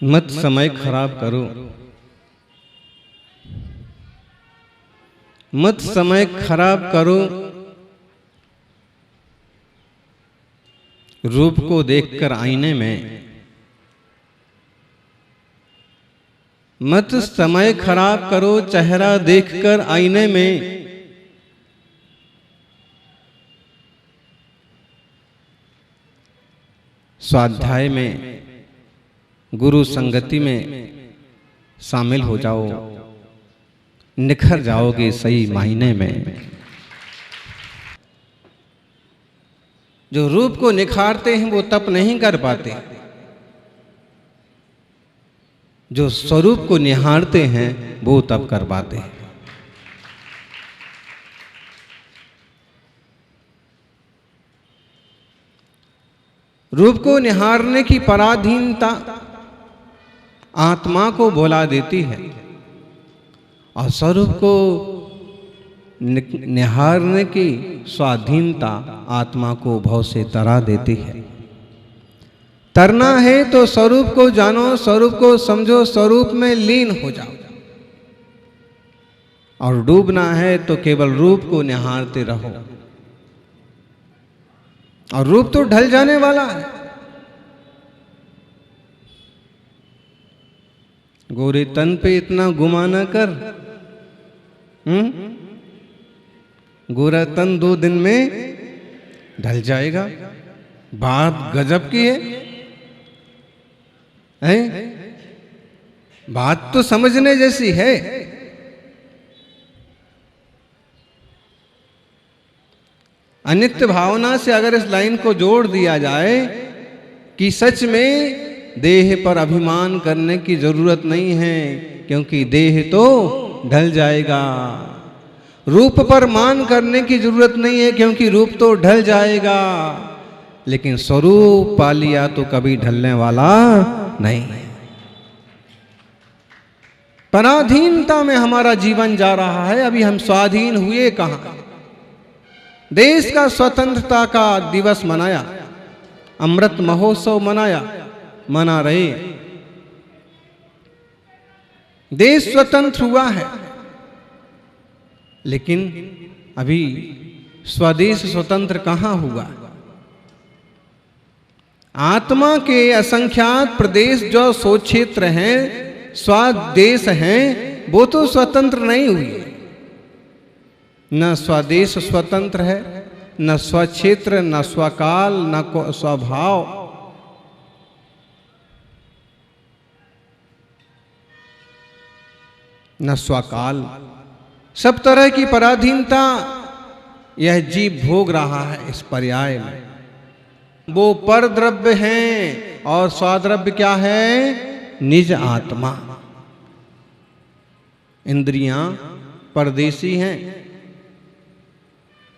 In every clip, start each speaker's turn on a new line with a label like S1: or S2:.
S1: मत समय खराब करो, मत समय खराब करो, रूप को देखकर आईने में। मत समय खराब करो चेहरा देखकर आईने में। स्वाध्याय में, गुरु संगति में शामिल हो जाओ, निखर जाओगे सही मायने में। जो रूप को निखारते हैं वो तप नहीं कर पाते, जो स्वरूप को निहारते हैं वो तप कर पाते हैं। रूप को निहारने की पराधीनता आत्मा को भुला देती है और स्वरूप को निहारने की स्वाधीनता आत्मा को भव से तरा देती है। तरना है तो स्वरूप को जानो, स्वरूप को समझो, स्वरूप में लीन हो जाओ। और डूबना है तो केवल रूप को निहारते रहो। और रूप तो ढल जाने वाला है। गोरे तन पे इतना गुमा न कर, गोरा तन 2 दिन में ढल जाएगा। बात गजब की है? बात तो समझने जैसी है। अनित्य भावना से अगर इस लाइन को जोड़ दिया जाए कि सच में देह पर अभिमान करने की जरूरत नहीं है, क्योंकि देह तो ढल जाएगा। रूप पर मान करने की जरूरत नहीं है, क्योंकि रूप तो ढल जाएगा। लेकिन स्वरूप पा लिया तो कभी ढलने वाला नहीं है। पराधीनता में हमारा जीवन जा रहा है। अभी हम स्वाधीन हुए कहां? देश का स्वतंत्रता का दिवस मनाया, अमृत महोत्सव मना रहे। देश स्वतंत्र हुआ है, लेकिन अभी स्वदेश स्वतंत्र कहां हुआ? आत्मा के असंख्यात प्रदेश जो स्वक्षेत्र हैं, स्वदेश हैं, वो तो स्वतंत्र नहीं हुए। न स्वदेश स्वतंत्र है, न स्वक्षेत्र, न स्वकाल, न स्वभाव। न स्वकाल। सब तरह की पराधीनता यह जीव भोग रहा है इस पर्याय में। वो पर द्रव्य हैं और स्वाद्रव्य क्या है? निज आत्मा। इंद्रियां परदेशी हैं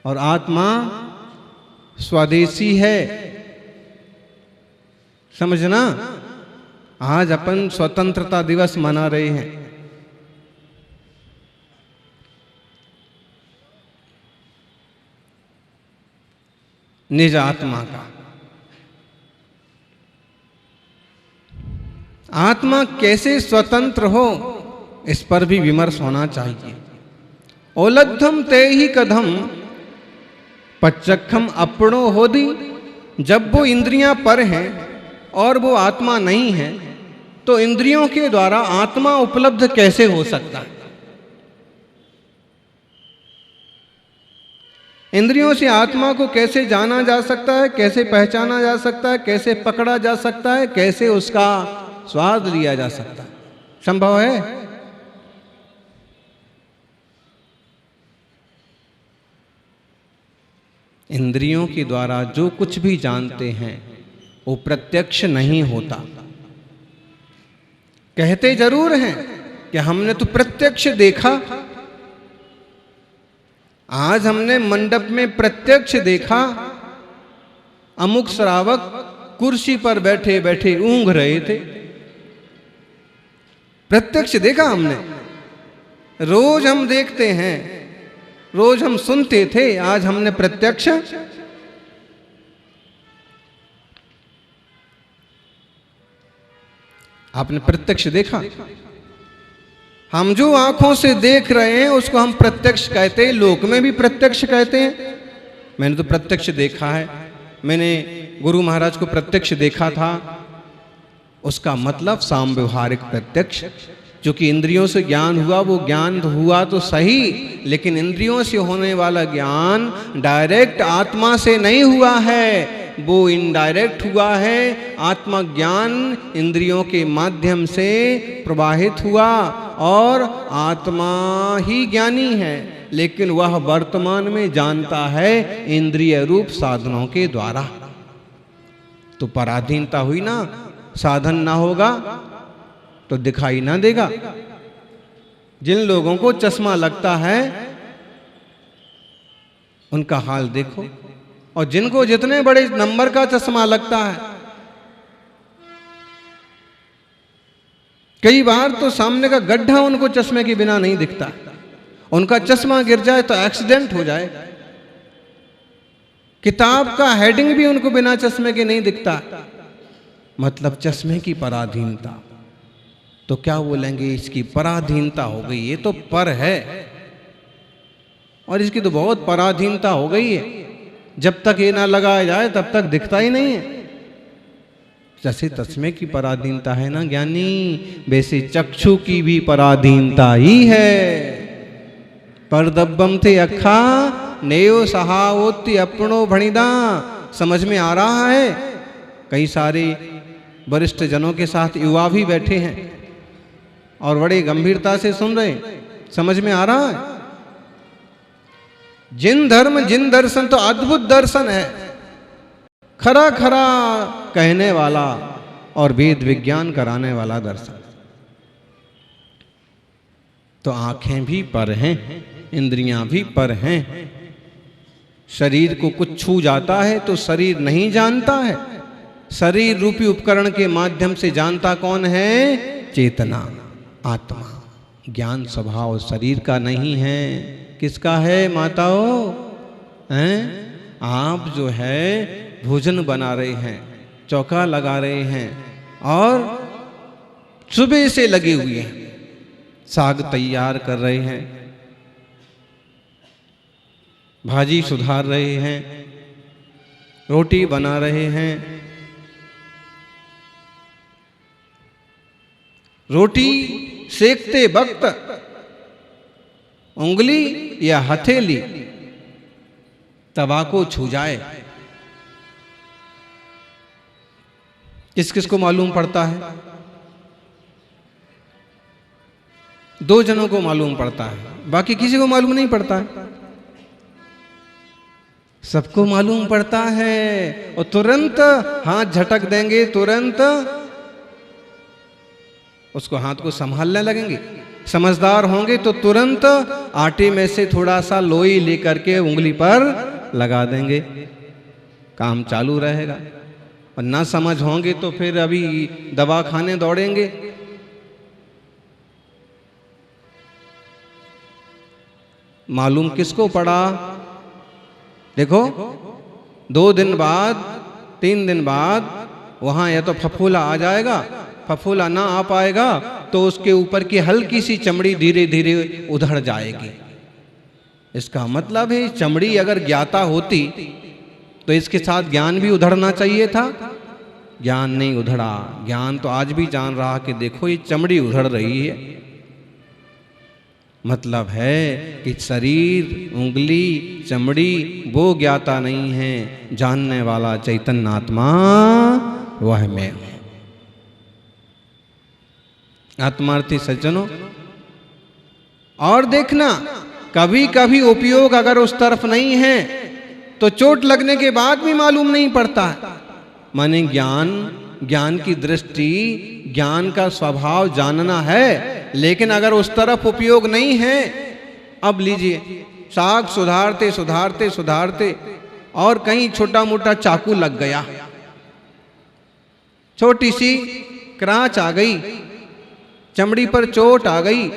S1: और आत्मा स्वदेशी है। समझना, आज अपन स्वतंत्रता दिवस मना रहे हैं। निज आत्मा का। आत्मा कैसे स्वतंत्र हो, इस पर भी विमर्श होना चाहिए। ओलद्धम ते ही कदम पच्चखम अपणो होदी। जब वो इंद्रियां पर हैं और वो आत्मा नहीं है, तो इंद्रियों के द्वारा आत्मा उपलब्ध कैसे हो सकता है? इंद्रियों से आत्मा को कैसे जाना जा सकता है, कैसे पहचाना जा सकता है, कैसे पकड़ा जा सकता है, कैसे उसका स्वाद लिया जा सकता है? संभव है? इंद्रियों के द्वारा जो कुछ भी जानते हैं वो प्रत्यक्ष नहीं होता। कहते जरूर हैं कि हमने तो प्रत्यक्ष देखा। आज हमने मंडप में प्रत्यक्ष देखा, अमुक श्रावक कुर्सी पर बैठे बैठे ऊँघ रहे थे। प्रत्यक्ष देखा हमने। रोज हम देखते हैं, रोज हम सुनते थे, आज हमने प्रत्यक्ष आपने प्रत्यक्ष देखा। हम जो आंखों से देख रहे हैं उसको हम प्रत्यक्ष कहते हैं, लोक में भी प्रत्यक्ष कहते हैं। मैंने तो प्रत्यक्ष देखा है, मैंने गुरु महाराज को प्रत्यक्ष देखा था। उसका मतलब साम व्यवहारिक प्रत्यक्ष, जो कि इंद्रियों से ज्ञान हुआ, वो ज्ञान हुआ तो सही, लेकिन इंद्रियों से होने वाला ज्ञान डायरेक्ट आत्मा से नहीं हुआ है, वो इनडायरेक्ट हुआ है। आत्मा ज्ञान इंद्रियों के माध्यम से प्रवाहित हुआ और आत्मा ही ज्ञानी है, लेकिन वह वर्तमान में जानता है इंद्रिय रूप साधनों के द्वारा। तो पराधीनता हुई ना, साधन ना होगा तो दिखाई ना देगा। जिन लोगों को चश्मा लगता है उनका हाल देखो, और जिनको जितने बड़े नंबर का चश्मा लगता है, कई बार तो सामने का गड्ढा उनको चश्मे के बिना नहीं दिखता। उनका चश्मा गिर जाए तो एक्सीडेंट हो जाए। किताब का हेडिंग भी उनको बिना चश्मे के नहीं दिखता, मतलब चश्मे की पराधीनता। तो क्या बोलेंगे, इसकी पराधीनता हो गई, ये तो पर है और इसकी तो बहुत पराधीनता हो गई है। जब तक ये ना लगाया जाए तब तक दिखता ही नहीं है। जैसे चश्मे की पराधीनता है ना ज्ञानी, वैसे चक्षु की भी पराधीनता ही है। परदब्बम थे अखा नेयो सहावोत्ति अपनो भणिदा। समझ में आ रहा है? कई सारे वरिष्ठ जनों के साथ युवा भी बैठे हैं और बड़े गंभीरता से सुन रहे हैं। समझ में आ रहा है? जिन धर्म जिन दर्शन तो अद्भुत दर्शन है, खरा खरा कहने वाला और वेद विज्ञान कराने वाला दर्शन। तो आंखें भी पर हैं, इंद्रियां भी पर हैं। शरीर को कुछ छू जाता है तो शरीर नहीं जानता है। शरीर रूपी उपकरण के माध्यम से जानता कौन है? चेतना, आत्मा। ज्ञान स्वभाव शरीर का नहीं है। किसका है माताओं? हैं? आप जो है भोजन बना रहे हैं, चौका लगा रहे हैं और सुबह से लगे हुए हैं, साग तैयार कर रहे हैं, भाजी सुधार रहे हैं, रोटी बना रहे हैं। रोटी सेकते वक्त उंगली या हथेली तवा को छू जाए, किस किस को मालूम पड़ता है? दो जनों को मालूम पड़ता है, बाकी किसी को मालूम नहीं पड़ता है। सबको मालूम पड़ता है और तुरंत हाथ झटक देंगे, तुरंत उसको हाथ को संभालने लगेंगे। समझदार होंगे तो तुरंत आटे में से थोड़ा सा लोई लेकर के उंगली पर लगा देंगे, काम चालू रहेगा। और ना समझ होंगे तो फिर अभी दवा खाने दौड़ेंगे। मालूम किसको पड़ा? देखो, 2 दिन बाद 3 दिन बाद वहां या तो फफूला आ जाएगा, फफूला ना आ पाएगा तो उसके ऊपर की हल्की सी चमड़ी धीरे धीरे उधड़ जाएगी। इसका मतलब है चमड़ी अगर ज्ञाता होती तो इसके साथ ज्ञान भी उधड़ना चाहिए था। ज्ञान नहीं उधड़ा। ज्ञान तो आज भी जान रहा कि देखो ये चमड़ी उधड़ रही है। मतलब है कि शरीर, उंगली, चमड़ी वो ज्ञाता नहीं है, जानने वाला चैतन्य आत्मा वह मैं हूं। आत्मार्थी सज्जनों, और देखना कभी कभी उपयोग अगर उस तरफ नहीं है तो चोट लगने के बाद भी मालूम नहीं पड़ता है। माने ज्ञान की दृष्टि, ज्ञान का स्वभाव जानना है, लेकिन अगर उस तरफ उपयोग नहीं है। अब लीजिए, साग सुधारते सुधारते सुधारते और कहीं छोटा मोटा चाकू लग गया, छोटी सी क्रांच आ गई, चमड़ी पर चोट आ गई,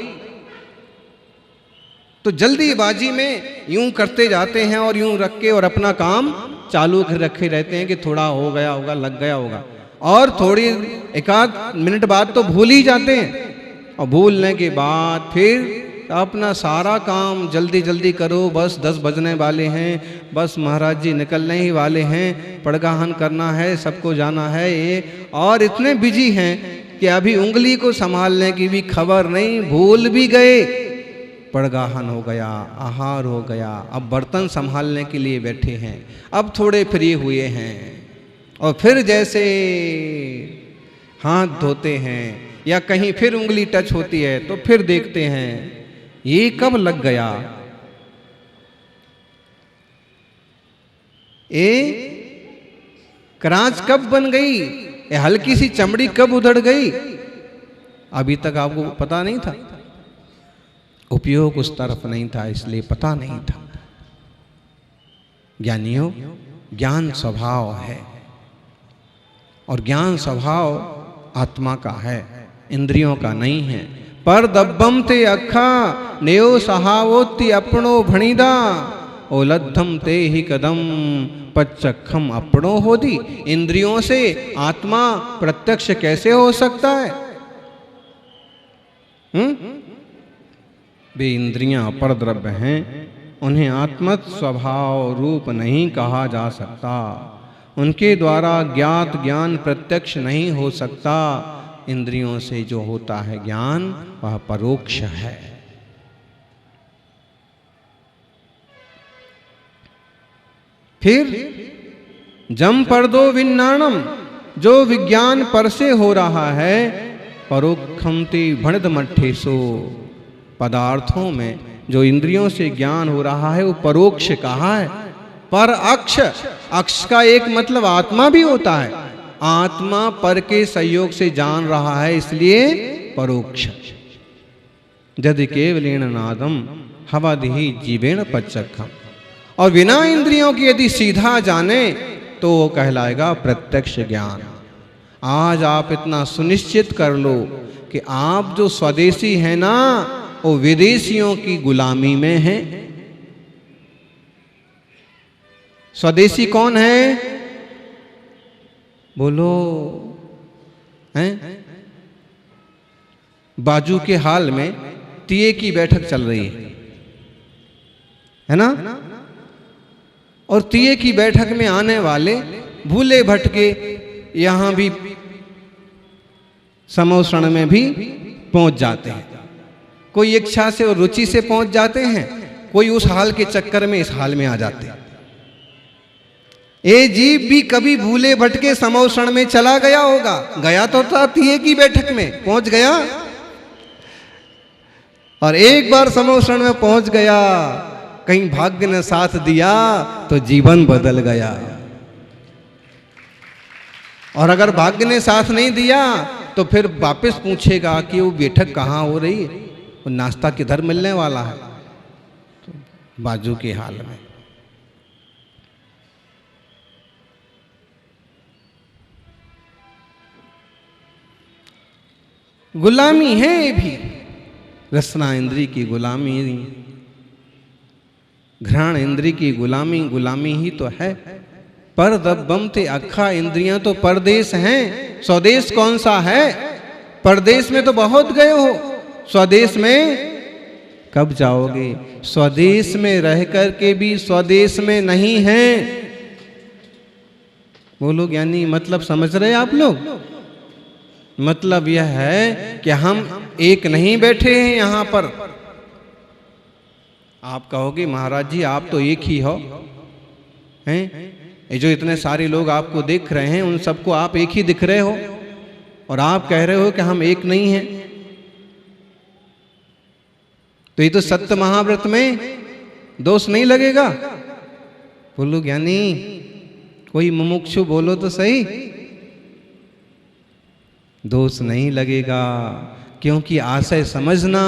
S1: तो जल्दीबाजी में यूं करते जाते हैं और यूं रख के और अपना काम चालू रखे रहते हैं कि थोड़ा हो गया होगा, लग गया होगा, और थोड़ी एक आध मिनट बाद तो भूल ही जाते हैं। और भूलने के बाद फिर अपना सारा काम जल्दी जल्दी करो, बस 10 बजने वाले हैं, बस महाराज जी निकलने ही वाले हैं, पड़गाहन करना है, सबको जाना है ये, और इतने बिजी हैं कि अभी उंगली को संभालने की भी खबर नहीं, भूल भी गए, पड़गाहन हो गया, आहार हो गया, अब बर्तन संभालने के लिए बैठे हैं, अब थोड़े फ्री हुए हैं, और फिर जैसे हाथ धोते हैं या कहीं फिर उंगली टच होती है तो फिर देखते हैं ये कब लग गया, ये क्रांच कब बन गई, ये हल्की सी चमड़ी कब उधड़ गई, अभी तक आपको पता नहीं था, उपयोग उस तरफ नहीं था, इसलिए पता नहीं था। ज्ञानियों, ज्ञान स्वभाव है, और ज्ञान स्वभाव आत्मा का है, इंद्रियों का नहीं है। पर दब्बम ते अखा नेयो सहावोति अपनो भणिदा, ओलद्धम ते ही कदम पच्चखम अपनो होदी। इंद्रियों से आत्मा प्रत्यक्ष कैसे हो सकता है? वे इंद्रियां अपर द्रव्य हैं, उन्हें आत्मत स्वभाव रूप नहीं कहा जा सकता, उनके द्वारा ज्ञात ज्ञान प्रत्यक्ष नहीं हो सकता। इंद्रियों से जो होता है ज्ञान वह परोक्ष है। फिर जम पर्दो विन्नाणम, जो विज्ञान पर से हो रहा है, परोक्षमति भणद मठेसो, पदार्थों में जो इंद्रियों से ज्ञान हो रहा है वो परोक्ष कहा है। पर अक्ष, अक्ष का एक मतलब आत्मा भी होता है, आत्मा पर के सहयोग से जान रहा है, इसलिए परोक्ष। यदि केवलेन नादम हवदिहि जीवेण पच्चखम, और बिना इंद्रियों की यदि सीधा जाने तो वो कहलाएगा प्रत्यक्ष ज्ञान। आज आप इतना सुनिश्चित कर लो कि आप जो स्वदेशी हैं ना, वो विदेशियों की गुलामी में हैं। स्वदेशी कौन है? बोलो, हैं? बाजू के हाल में तिये की बैठक चल रही है ना, और तिये की बैठक में आने वाले भूले भटके यहां भी समोषण में भी पहुंच जाते हैं। कोई इच्छा से और रुचि से पहुंच जाते हैं, कोई उस हाल के चक्कर में इस हाल में आ जाते हैं। ये जीव भी कभी भूले भटके समोषण में चला गया होगा, गया तो था तिये की बैठक में, पहुंच गया, और एक बार समोषण में पहुंच गया, कहीं भाग्य ने साथ दिया तो जीवन बदल गया। और अगर भाग्य ने साथ नहीं दिया तो फिर वापस पूछेगा कि वो बैठक कहाँ हो रही है, वो नाश्ता किधर मिलने वाला है, तो बाजू के हाल में। गुलामी है ये भी, रसना इंद्री की गुलामी, घ्राण इंद्री की गुलामी, गुलामी ही तो है। पर दब्बम ते अखा, इंद्रियां तो परदेश हैं, स्वदेश कौन सा है? परदेश में तो बहुत गए हो, स्वदेश में कब जाओगे? स्वदेश में रह कर के भी स्वदेश में नहीं हैं। बोलो ज्ञानी, मतलब समझ रहे आप लोग? मतलब यह है कि हम एक नहीं बैठे हैं यहां पर। आप कहोगे महाराज जी आप तो एक ही हो, हैं? ये जो इतने सारे लोग आपको देख रहे हैं उन सबको आप एक ही दिख रहे हो, और आप कह रहे हो कि हम एक नहीं हैं। तो ये तो सत्य महाव्रत में दोष नहीं लगेगा? बोलो ज्ञानी, कोई मुमुक्षु बोलो तो सही, दोष नहीं लगेगा, क्योंकि आशय समझना,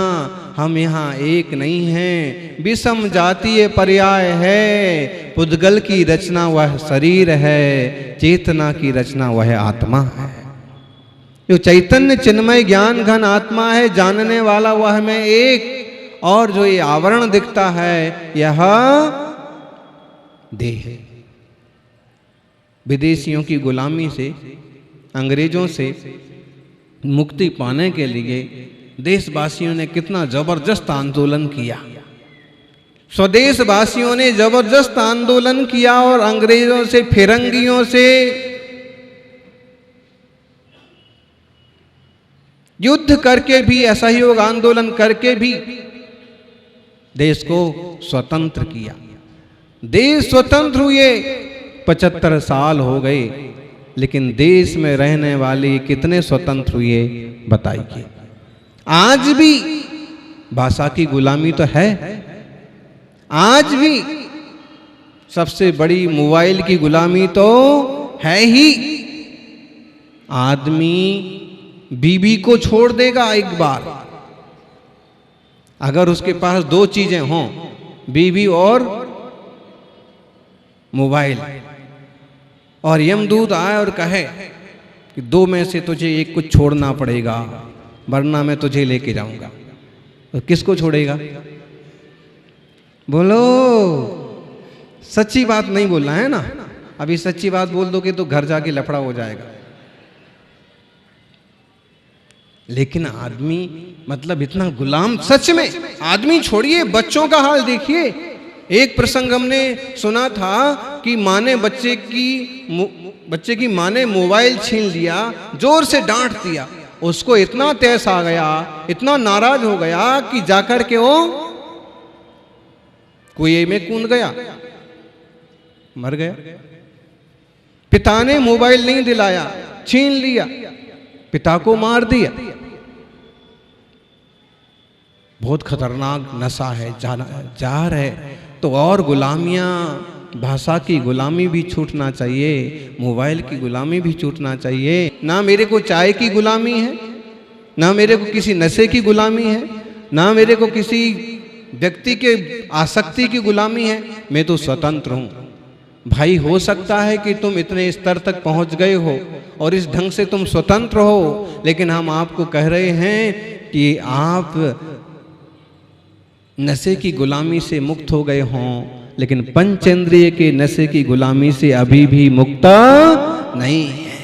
S1: हम यहाँ एक नहीं हैं, विषम जातीय पर्याय है। पुद्गल की रचना वह शरीर है, चेतना की रचना वह आत्मा है। जो चैतन्य चिन्मय ज्ञान घन आत्मा है, जानने वाला वह मैं एक, और जो ये आवरण दिखता है यह देह है। विदेशियों की गुलामी से, अंग्रेजों से मुक्ति पाने के लिए देशवासियों ने कितना जबरदस्त आंदोलन किया। स्वदेशवासियों ने जबरदस्त आंदोलन किया और अंग्रेजों से, फिरंगियों से युद्ध करके भी, असहयोग आंदोलन करके भी देश को स्वतंत्र किया। देश स्वतंत्र हुए 75 साल हो गए, लेकिन देश में रहने वाले कितने स्वतंत्र हुए बताइए। आज भी भाषा की गुलामी तो है, आज भी सबसे बड़ी मोबाइल की गुलामी तो है ही। आदमी बीवी को छोड़ देगा एक बार अगर उसके पास दो चीजें हों, बीवी और मोबाइल, और यमदूत आए और कहे कि दो में से तुझे एक कुछ छोड़ना पड़ेगा वरना मैं तुझे लेके जाऊंगा, तो किसको छोड़ेगा? बोलो, सच्ची बात नहीं बोलना है ना। अभी सच्ची बात बोल दोगे तो घर जाके लफड़ा हो जाएगा। लेकिन आदमी मतलब इतना गुलाम, सच में आदमी छोड़िए, बच्चों का हाल देखिए। एक प्रसंग हमने सुना था कि माँ ने बच्चे की माँ ने मोबाइल छीन लिया, जोर से डांट दिया, उसको इतना तैस आ गया, इतना नाराज हो गया कि जाकर के वो कुएं में कूद गया, मर गया। पिता ने मोबाइल नहीं दिलाया, छीन लिया, पिता को मार दिया। बहुत खतरनाक नशा है, जार है। तो और गुलामियां, भाषा की गुलामी भी छूटना चाहिए, मोबाइल की गुलामी भी छूटना चाहिए। ना मेरे को चाय की गुलामी है, ना मेरे को किसी नशे की गुलामी है, ना मेरे को किसी व्यक्ति के आसक्ति की गुलामी है। मैं तो स्वतंत्र हूँ। भाई, हो सकता है कि तुम इतने स्तर तक पहुंच गए हो और इस ढंग से तुम स्वतंत्र हो, लेकिन हम आपको कह रहे हैं कि आप नशे की गुलामी से मुक्त हो गए हों, लेकिन पंचेंद्रिय के नशे की गुलामी से अभी भी मुक्त नहीं है।